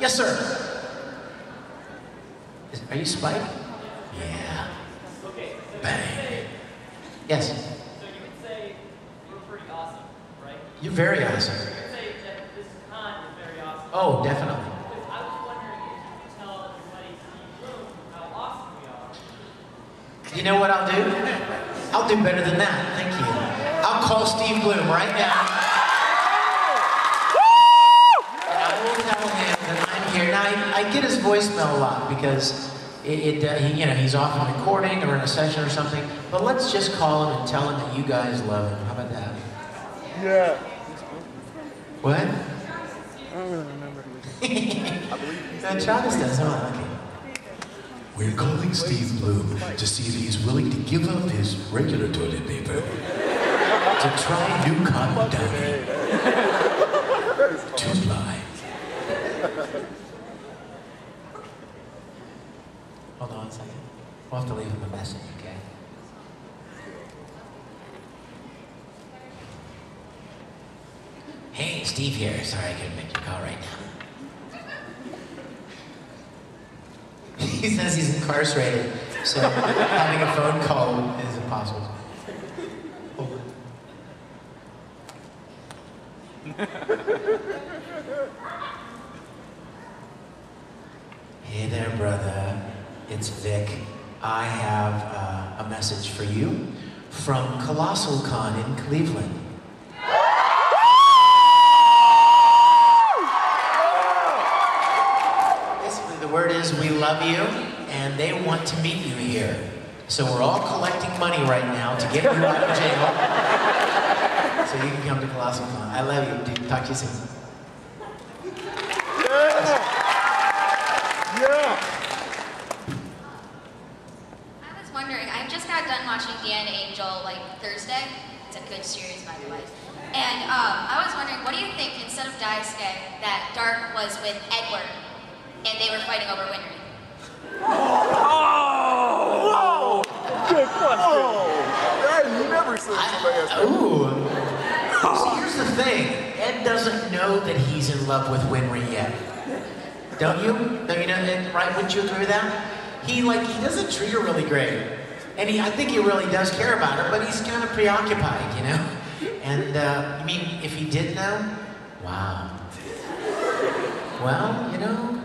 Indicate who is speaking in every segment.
Speaker 1: Yes, sir. Are you Spike? Yeah. Bang. Yes.
Speaker 2: So you would say you're pretty awesome, right?
Speaker 1: You're very awesome.
Speaker 2: You would say that this con is very awesome.
Speaker 1: Oh, definitely.
Speaker 2: Because I was wondering if you could tell everybody how awesome we are.
Speaker 1: You know what I'll do? I'll do better than that. Thank you. I'll call Steve Bloom right now. And I will tell him that I'm here. Now, I get his voicemail a lot because he's often recording or in a session or something. But let's just call him and tell him that you guys love him. How about that?
Speaker 3: Yeah.
Speaker 1: What?
Speaker 3: I don't really remember.
Speaker 1: Travis does. Oh, okay.
Speaker 4: We're calling Steve Bloom to see if he's willing to give up his regular toilet paper to try new cotton downy. Two ply.
Speaker 1: Hold on a second. We'll have to leave him a message, okay? Hey, Steve here. Sorry I couldn't make your call right now. He says he's incarcerated, so having a phone call is impossible. Hold on. Hey there, brother. It's Vic. I have a message for you from Colossalcon in Cleveland. Basically, the word is we love you, and they want to meet you here. So we're all collecting money right now to get you out of jail, so you can come to Colossalcon. I love you, dude. Talk to you soon.
Speaker 5: I just got done watching Dan Angel like Thursday. It's a good series, by the way. And I was wondering, what do you think, instead of Daisuke, that Dark was with Edward and they were fighting over Winry?
Speaker 3: Oh! Good question. Oh, you never said somebody else.
Speaker 1: Ooh. See, here's the thing. Ed doesn't know that he's in love with Winry yet. Don't you? Don't you know that, right? Wouldn't you agree with that? He doesn't treat her really great. And I think he really does care about her, but he's kind of preoccupied, you know? And, I mean, if he did know, wow. Well, you know,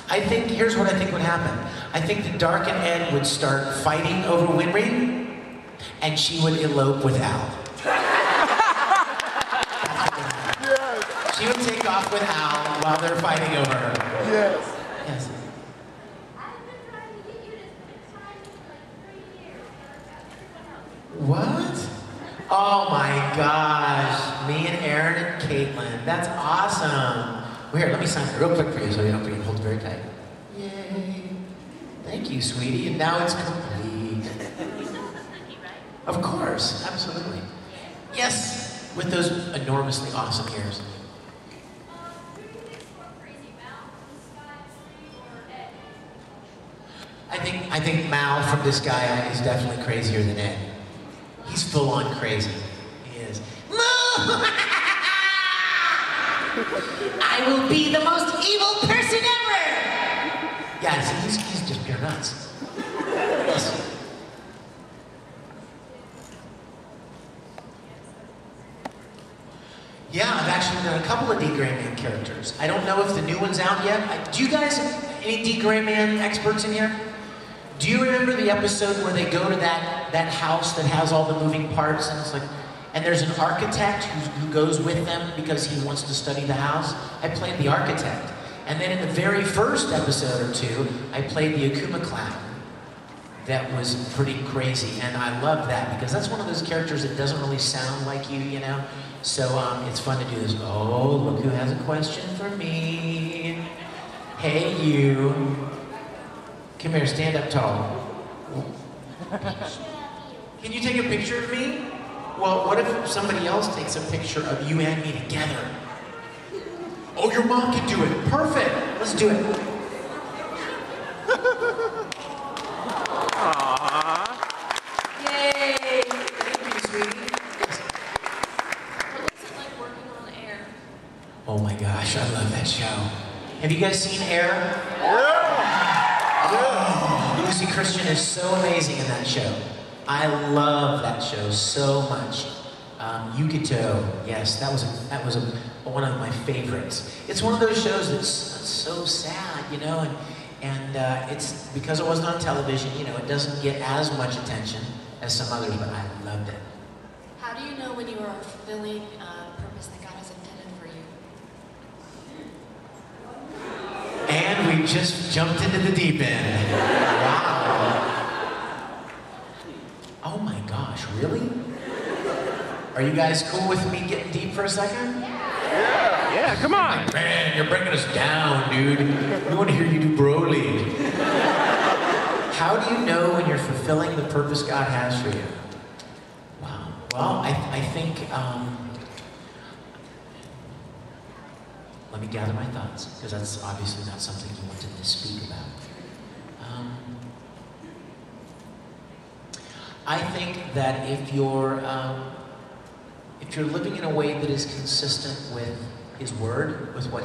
Speaker 1: here's what I think would happen. I think that Dark and Ed would start fighting over Winry, and she would elope with Al. Yes. She would take off with Al while they're fighting over her.
Speaker 3: Yes.
Speaker 1: Yes. What? Oh my gosh. Me and Aaron and Caitlin. That's awesome. Well, here, let me sign it real quick for you so you don't forget to hold it very tight. Yay. Thank you, sweetie. And now it's complete. Of course. Absolutely. Yes. With those enormously awesome ears. I think Mal from this guy is definitely crazier than Ed. He's full on crazy. He is. I will be the most evil person ever! Yeah, see, he's just pure nuts. Yes. Yeah, I've actually done a couple of D. Gray Man characters. I don't know if the new one's out yet. Do you guys, any D. Gray Man experts in here? Do you remember the episode where they go to that house that has all the moving parts and it's like, and there's an architect who goes with them because he wants to study the house? I played the architect. And then in the very first episode or two, I played the Akuma clown. That was pretty crazy, and I love that because that's one of those characters that doesn't really sound like you, you know? So it's fun to do this. Oh, look who has a question for me. Hey, you. Come here, stand up tall. Can you take a picture of me? Well, what if somebody else takes a picture of you and me together? Oh, your mom can do it. Perfect. Let's do it.
Speaker 3: Aww.
Speaker 1: Yay. Thank you, sweetie.
Speaker 5: What was it like working on the air?
Speaker 1: Oh my gosh, I love that show. Have you guys seen Air? Oh, Lucy Christian is so amazing in that show. I love that show so much. Yukito, yes, that was one of my favorites. It's one of those shows that's so sad, you know, and it's because it wasn't on television, you know, it doesn't get as much attention as some others, but I loved it.
Speaker 6: How do you know when you are fulfilling a purpose that God has intended for you?
Speaker 1: And we just jumped into the deep end. Wow. Oh my gosh, really? Are you guys cool with me getting deep for a second?
Speaker 3: Yeah, come on.
Speaker 4: Man, you're bringing us down, dude. We want to hear you do Broly.
Speaker 1: How do you know when you're fulfilling the purpose God has for you? Wow. Well, I think, let me gather my thoughts, because that's obviously not something you wanted to speak about. I think that if you're living in a way that is consistent with His Word, with what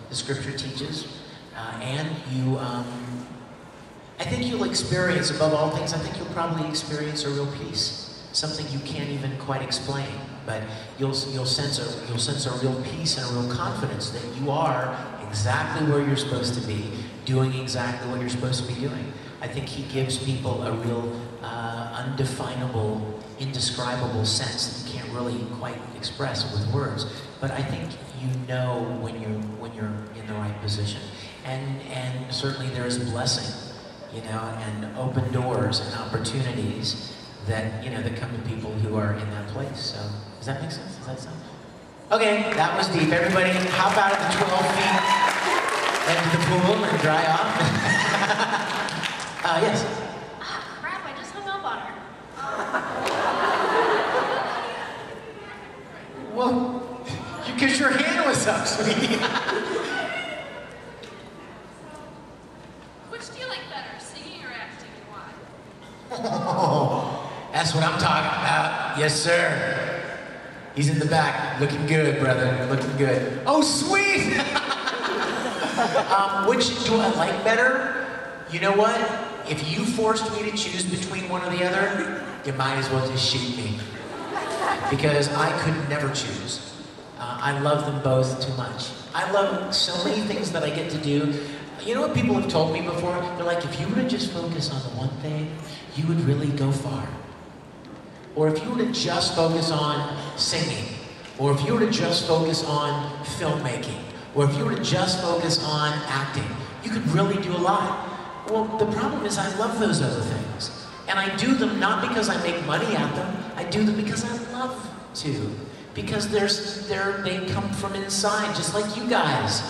Speaker 1: the Scripture teaches, and you, I think you'll experience, above all things, I think you'll probably experience a real peace, something you can't even quite explain, but you'll sense a real peace and a real confidence that you are exactly where you're supposed to be, doing exactly what you're supposed to be doing. I think He gives people a real undefinable, indescribable sense that you can't really quite express with words. But I think you know when you're in the right position, and certainly there is blessing, you know, and open doors and opportunities that that come to people who are in that place. So does that make sense? Does that sound? Okay, that was deep. Everybody, hop out of the 12 feet into the pool and dry off. Yes.
Speaker 6: Crap, I just hung up on her.
Speaker 1: Well, because your hand was up, sweetie.
Speaker 6: Which do you like better, singing or acting, and why?
Speaker 1: Oh, that's what I'm talking about. Yes, sir. He's in the back, looking good, brother, looking good. Oh, sweet! Which do I like better? You know what? If you forced me to choose between one or the other, you might as well just shoot me. Because I could never choose. I love them both too much. I love so many things that I get to do. You know what people have told me before? They're like, if you were to just focus on the one thing, you would really go far. Or if you were to just focus on singing, or if you were to just focus on filmmaking, or if you were to just focus on acting, you could really do a lot. Well, the problem is I love those other things. And I do them not because I make money at them, I do them because I love to. Because they come from inside, just like you guys.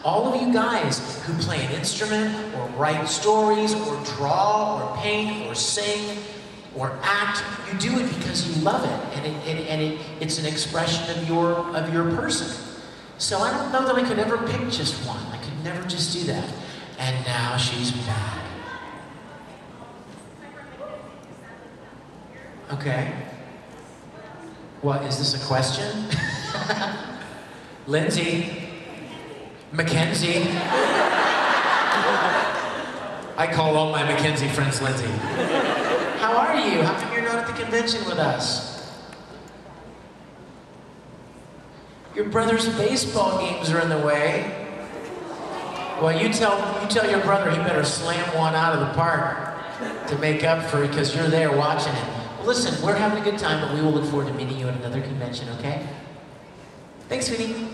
Speaker 1: All of you guys who play an instrument, or write stories, or draw, or paint, or sing, or act, you do it because you love it, and it's an expression of your person. So I don't know that I could ever pick just one. I could never just do that. And now she's back. Okay. What, is this a question? Lindsay. Mackenzie. I call all my Mackenzie friends Lindsay. How are you? How come you're not at the convention with us? Your brother's baseball games are in the way. Well, you tell your brother he better slam one out of the park to make up for it, because you're there watching it. Well, listen, we're having a good time, but we will look forward to meeting you at another convention, okay? Thanks, sweetie.